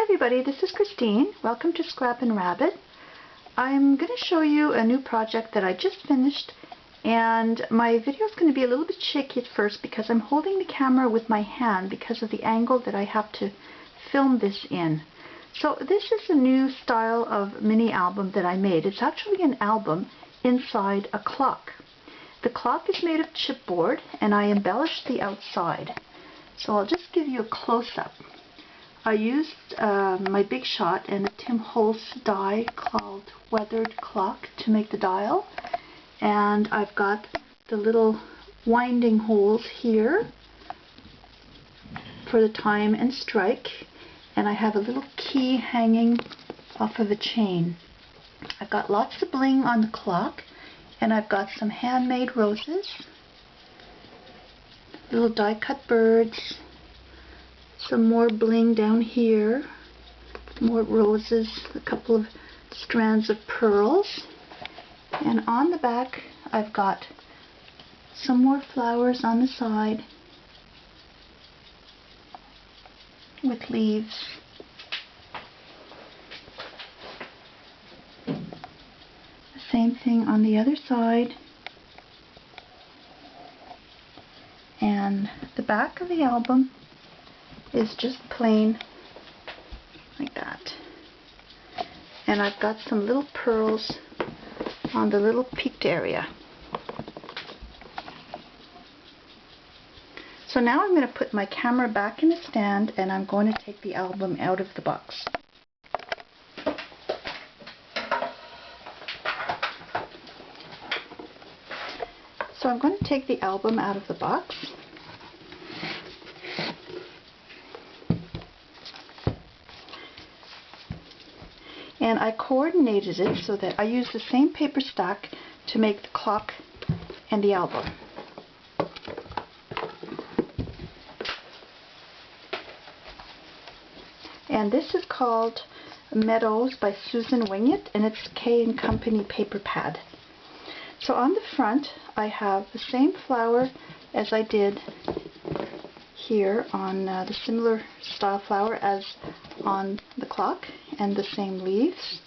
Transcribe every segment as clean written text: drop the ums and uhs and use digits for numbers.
everybody, this is Christine. Welcome to Scrap and Rabbit. I'm going to show you a new project that I just finished, and my video is going to be a little bit shaky at first because I'm holding the camera with my hand because of the angle that I have to film this in. So this is a new style of mini album that I made. It's actually an album inside a clock. The clock is made of chipboard and I embellished the outside. So I'll just give you a close-up. I used my Big Shot and a Tim Holtz die called Weathered Clock to make the dial. And I've got the little winding holes here for the time and strike. And I have a little key hanging off of a chain. I've got lots of bling on the clock, and I've got some handmade roses, little die-cut birds, some more bling down here, more roses, a couple of strands of pearls, and on the back I've got some more flowers on the side with leaves. The same thing on the other side. And the back of the album is just plain like that. And I've got some little pearls on the little peaked area. So now I'm going to put my camera back in the stand and I'm going to take the album out of the box. So I'm going to take the album out of the box. And I coordinated it so that I used the same paper stack to make the clock and the album. And this is called Meadows by Susan Wingett, and it's K & Company paper pad. So on the front I have the same flower as I did here on the similar style flower as on the clock, and the same leaves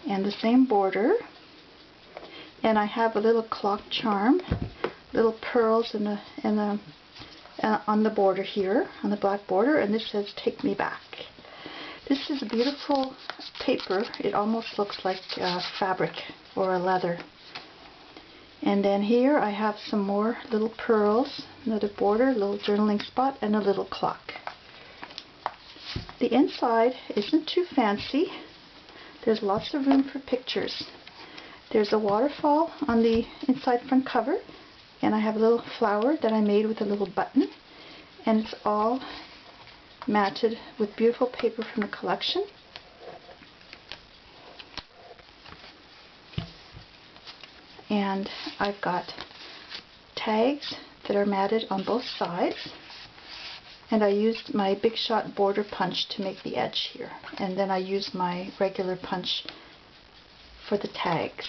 and the same border, and I have a little clock charm, little pearls on the border here, on the black border, and this says "Take Me Back." This is a beautiful paper. It almost looks like fabric or a leather. And then here I have some more little pearls, another border, a little journaling spot, and a little clock. The inside isn't too fancy. There's lots of room for pictures. There's a waterfall on the inside front cover, and I have a little flower that I made with a little button, and it's all matted with beautiful paper from the collection. And I've got tags that are matted on both sides, and I used my Big Shot border punch to make the edge here, and then I used my regular punch for the tags.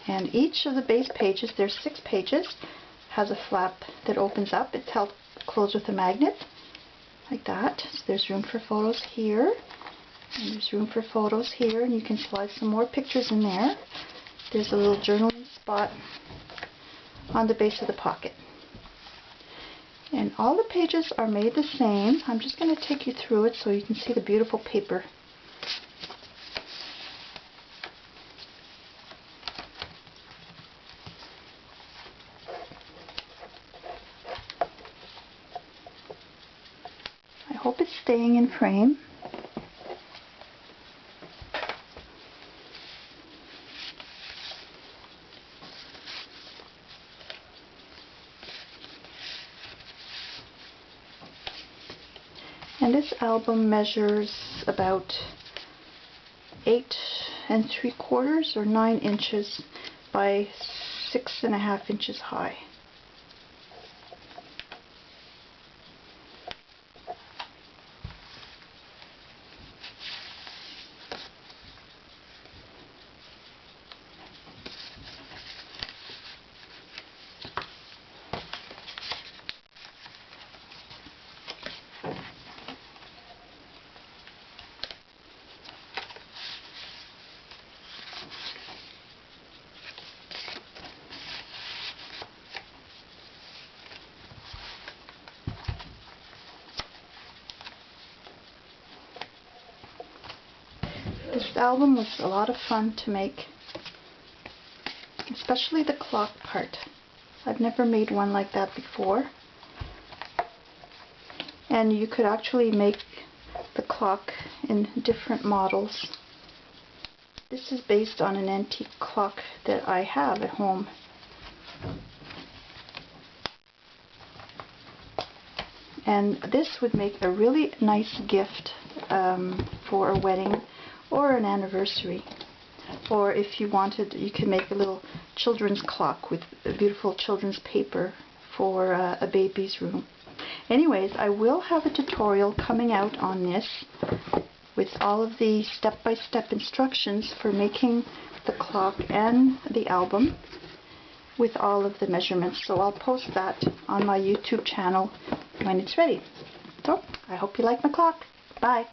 And each of the base pages, there's 6 pages, has a flap that opens up. It's held closed with a magnet like that. So there's room for photos here, and there's room for photos here, and you can slide some more pictures in there. There's a little journaling spot on the base of the pocket. And all the pages are made the same. I'm just going to take you through it so you can see the beautiful paper. I hope it's staying in frame. And this album measures about 8 3/4 or 9 inches by 6.5 inches high. This album was a lot of fun to make, especially the clock part. I've never made one like that before. And you could actually make the clock in different models. This is based on an antique clock that I have at home. And this would make a really nice gift for a wedding or an anniversary. Or if you wanted, you could make a little children's clock with a beautiful children's paper for a baby's room. Anyways, I will have a tutorial coming out on this with all of the step-by-step instructions for making the clock and the album with all of the measurements. So I'll post that on my YouTube channel when it's ready. So, I hope you like my clock. Bye!